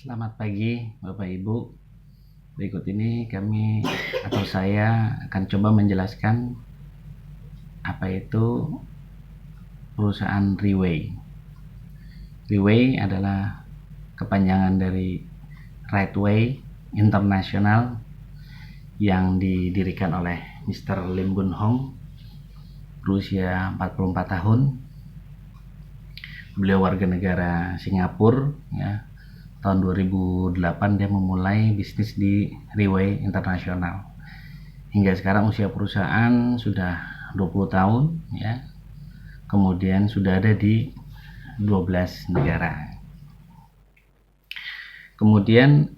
Selamat pagi Bapak Ibu. Berikut ini saya akan coba menjelaskan apa itu perusahaan Riway. Riway adalah kepanjangan dari Right Way International yang didirikan oleh Mr. Lim Boon Hong berusia 44 tahun. Beliau warga negara Singapura ya. Tahun 2008 dia memulai bisnis di Riway International. Hingga sekarang usia perusahaan sudah 20 tahun ya. Kemudian sudah ada di 12 negara. Kemudian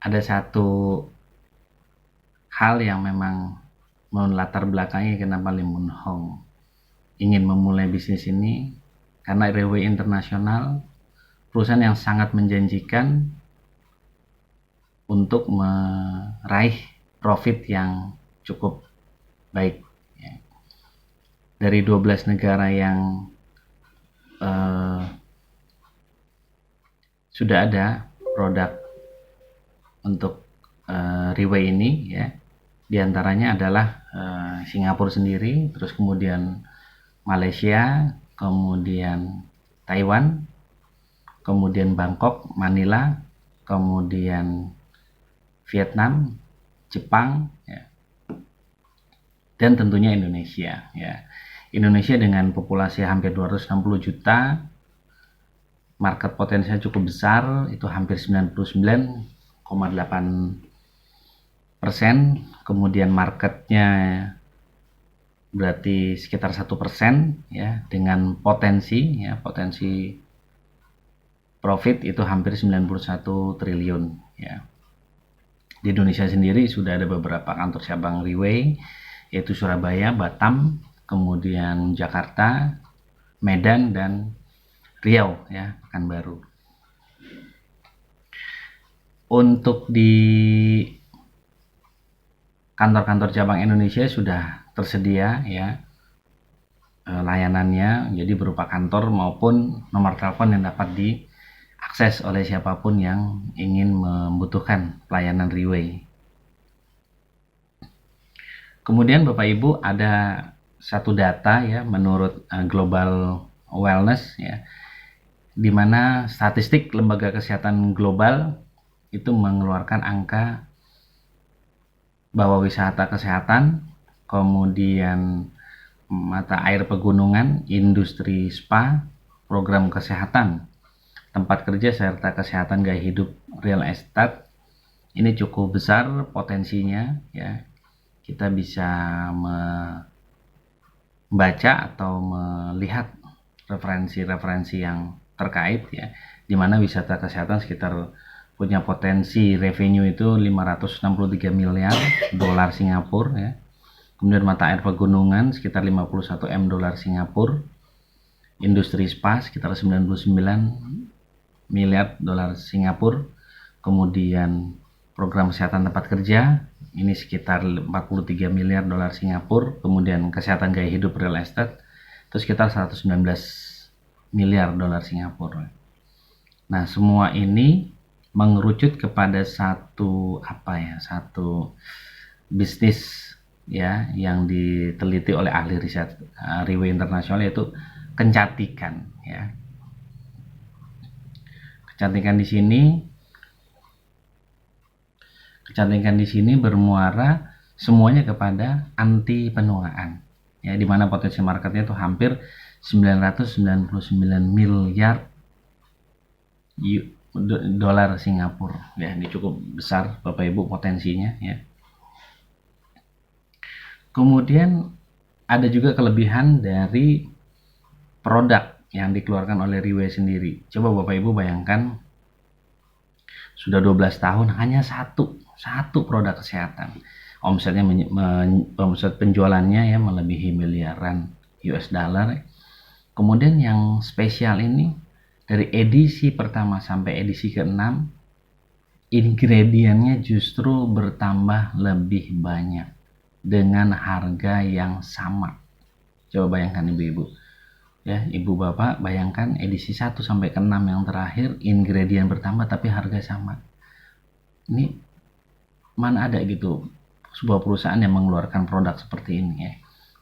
ada satu hal yang memang melatar belakangnya kenapa Lim Boon Hong ingin memulai bisnis ini, karena Riway International perusahaan yang sangat menjanjikan untuk meraih profit yang cukup baik ya. Dari 12 negara yang sudah ada produk untuk Riway ini ya. Di antaranya adalah Singapura sendiri, terus kemudian Malaysia, kemudian Taiwan, kemudian Bangkok, Manila, kemudian Vietnam, Jepang ya. Dan tentunya Indonesia ya. Indonesia dengan populasi hampir 260 juta, market potensial cukup besar, itu hampir 99,8%. Kemudian marketnya berarti sekitar 1% ya, dengan potensi profit itu hampir 91 triliun ya. Di Indonesia sendiri sudah ada beberapa kantor cabang Riway, yaitu Surabaya, Batam, kemudian Jakarta, Medan, dan Riau ya, Pekanbaru. Untuk di kantor-kantor cabang Indonesia sudah tersedia ya layanannya, jadi berupa kantor maupun nomor telepon yang dapat diakses oleh siapapun yang ingin membutuhkan pelayanan Riway. Kemudian Bapak Ibu, ada satu data ya menurut Global Wellness ya, di mana statistik lembaga kesehatan global itu mengeluarkan angka bahwa wisata kesehatan, kemudian mata air pegunungan, industri spa, program kesehatan, tempat kerja, serta kesehatan gaya hidup real estate ini cukup besar potensinya ya. Kita bisa membaca atau melihat referensi-referensi yang terkait ya, di mana wisata kesehatan sekitar punya potensi revenue itu 563 miliar dolar Singapura ya. Kemudian mata air pegunungan sekitar 51 M dolar Singapura. Industri spa sekitar 99 miliar dolar Singapura. Kemudian program kesehatan tempat kerja ini sekitar 43 miliar dolar Singapura. Kemudian kesehatan gaya hidup real estate itu sekitar 119 miliar dolar Singapura. Nah, semua ini mengerucut kepada satu bisnis ya yang diteliti oleh ahli riset Riway International, yaitu kecantikan ya. Kecantikan di sini bermuara semuanya kepada anti penuaan ya, di mana potensi marketnya itu hampir 999 miliar dolar Singapura ya. Ini cukup besar Bapak Ibu potensinya ya. Kemudian ada juga kelebihan dari produk yang dikeluarkan oleh Riway sendiri. Coba Bapak Ibu bayangkan, sudah 12 tahun hanya satu produk kesehatan. Omset penjualannya ya melebihi miliaran US dollar. Kemudian yang spesial ini, dari edisi pertama sampai edisi ke-6, ingredientnya justru bertambah lebih banyak dengan harga yang sama. Coba bayangkan ibu-ibu, Ya, Ibu Bapak bayangkan edisi 1 sampai ke 6 yang terakhir ingredient bertambah tapi harga sama. Ini mana ada gitu sebuah perusahaan yang mengeluarkan produk seperti ini ya.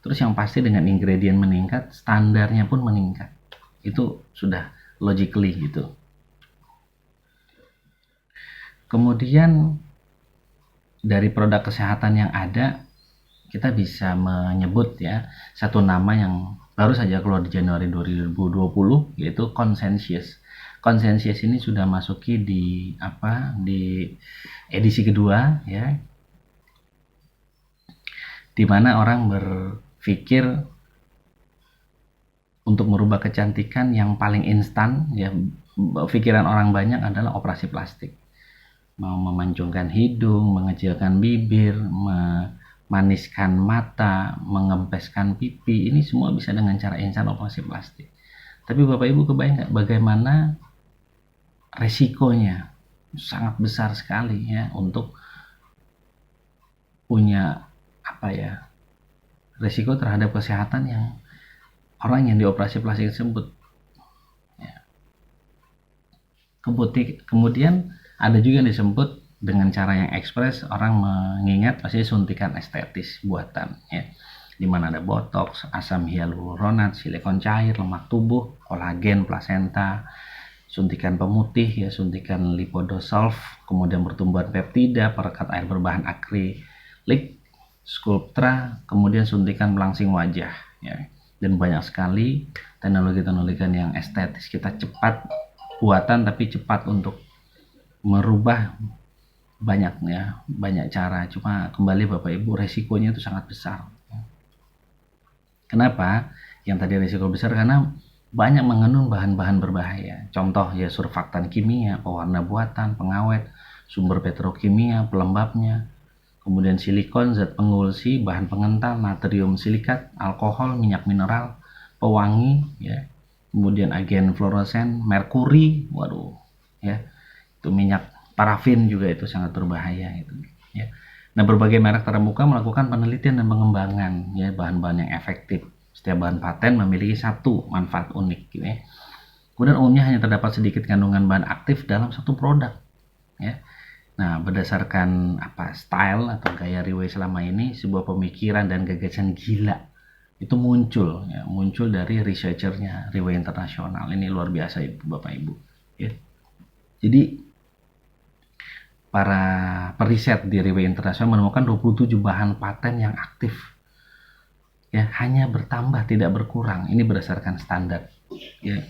Terus yang pasti dengan ingredient meningkat, standarnya pun meningkat. Itu sudah logically gitu. Kemudian dari produk kesehatan yang ada, kita bisa menyebut ya satu nama yang baru saja keluar di Januari 2020, yaitu Conscientious. Conscientious ini sudah masuki di edisi kedua ya, di mana orang berpikir untuk merubah kecantikan yang paling instan ya, pikiran orang banyak adalah operasi plastik. Mau memancungkan hidung, mengecilkan bibir, memaniskan mata, mengempeskan pipi, ini semua bisa dengan cara instan operasi plastik. Tapi Bapak Ibu kebayang nggak bagaimana resikonya sangat besar sekali ya untuk punya resiko terhadap kesehatan yang orang yang dioperasi plastik tersebut. Ya. Kemudian ada juga yang disebut dengan cara yang ekspres, orang mengingat pasti suntikan estetis buatan ya, dimana ada botox, asam hyaluronat, silikon cair, lemak tubuh, kolagen, plasenta, suntikan pemutih ya, suntikan lipodosolv, kemudian pertumbuhan peptida, perekat air berbahan akrilik, Sculptra, kemudian suntikan pelangsing wajah ya. Dan banyak sekali teknologi-teknologi yang estetis, kita cepat buatan tapi cepat untuk merubah banyak cara. Cuma kembali Bapak Ibu, resikonya itu sangat besar. Kenapa? Yang tadi resiko besar karena banyak mengandung bahan-bahan berbahaya. Contoh ya, surfaktan kimia, pewarna buatan, pengawet, sumber petrokimia, pelembabnya, kemudian silikon, zat pengulsi, bahan pengental, natrium silikat, alkohol, minyak mineral, pewangi ya, kemudian agen fluoresen, merkuri, waduh ya, itu minyak parafin juga itu sangat berbahaya itu ya. Nah, berbagai merek terbuka melakukan penelitian dan pengembangan ya bahan-bahan yang efektif. Setiap bahan paten memiliki satu manfaat unik gitu ya. Kemudian umumnya hanya terdapat sedikit kandungan bahan aktif dalam satu produk ya. Nah, berdasarkan style atau gaya Riway selama ini, sebuah pemikiran dan gagasan gila itu muncul dari researchernya Riway Internasional. Ini luar biasa Bapak Ibu ya. Jadi para periset di Riway Internasional menemukan 27 bahan paten yang aktif ya, hanya bertambah tidak berkurang. Ini berdasarkan standar ya.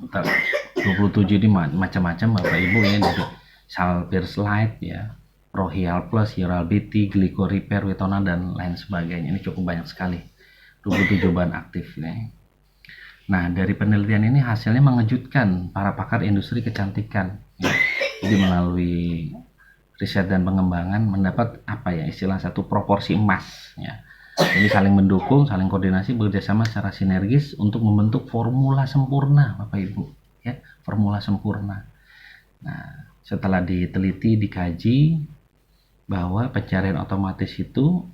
27 ini macam-macam Bapak Ibu ya, dari Salpirslide ya, Prohial Plus, Ural BT, Glyco Repair, Witona dan lain sebagainya. Ini cukup banyak sekali 27 bahan aktif ya. Nah, dari penelitian ini hasilnya mengejutkan para pakar industri kecantikan ya. Jadi melalui riset dan pengembangan mendapat istilah satu proporsi emas ya. Jadi saling mendukung, saling koordinasi, bekerjasama secara sinergis untuk membentuk formula sempurna Bapak Ibu ya, formula sempurna. Nah, setelah diteliti, dikaji bahwa pencarian otomatis itu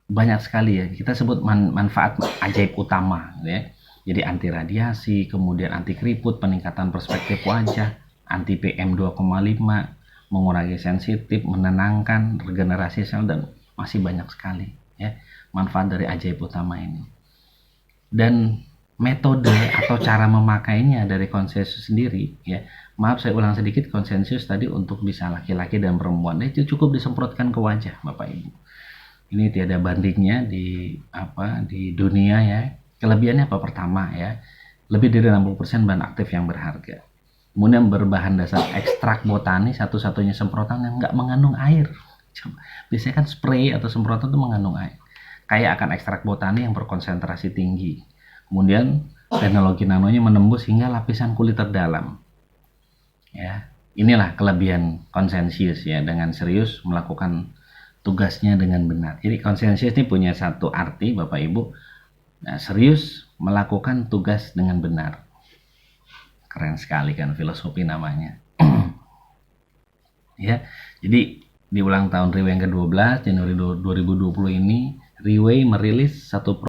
banyak sekali ya, kita sebut manfaat ajaib utama ya. Jadi anti radiasi, kemudian anti keriput, peningkatan perspektif wajah, anti PM 2,5, mengurangi sensitif, menenangkan, regenerasi sel, dan masih banyak sekali ya manfaat dari ajaib utama ini. Dan metode atau cara memakainya dari Conscientious sendiri ya, maaf saya ulang sedikit, Conscientious tadi untuk bisa laki-laki dan perempuan itu cukup disemprotkan ke wajah Bapak Ibu. Ini tiada bandingnya di dunia ya. Kelebihannya apa? Pertama ya, lebih dari 60% bahan aktif yang berharga. Kemudian berbahan dasar ekstrak botani, satu-satunya semprotan yang nggak mengandung air. Biasanya kan spray atau semprotan itu mengandung air. Kaya akan ekstrak botani yang berkonsentrasi tinggi. Kemudian teknologi nanonya menembus hingga lapisan kulit terdalam. Ya, inilah kelebihan Conscientious ya, dengan serius melakukan tugasnya dengan benar. Jadi Conscientious ini punya satu arti Bapak Ibu, serius melakukan tugas dengan benar. Keren sekali kan filosofi namanya. Ya, jadi di ulang tahun Riway yang ke-12 Januari 2020 ini, Riway merilis satu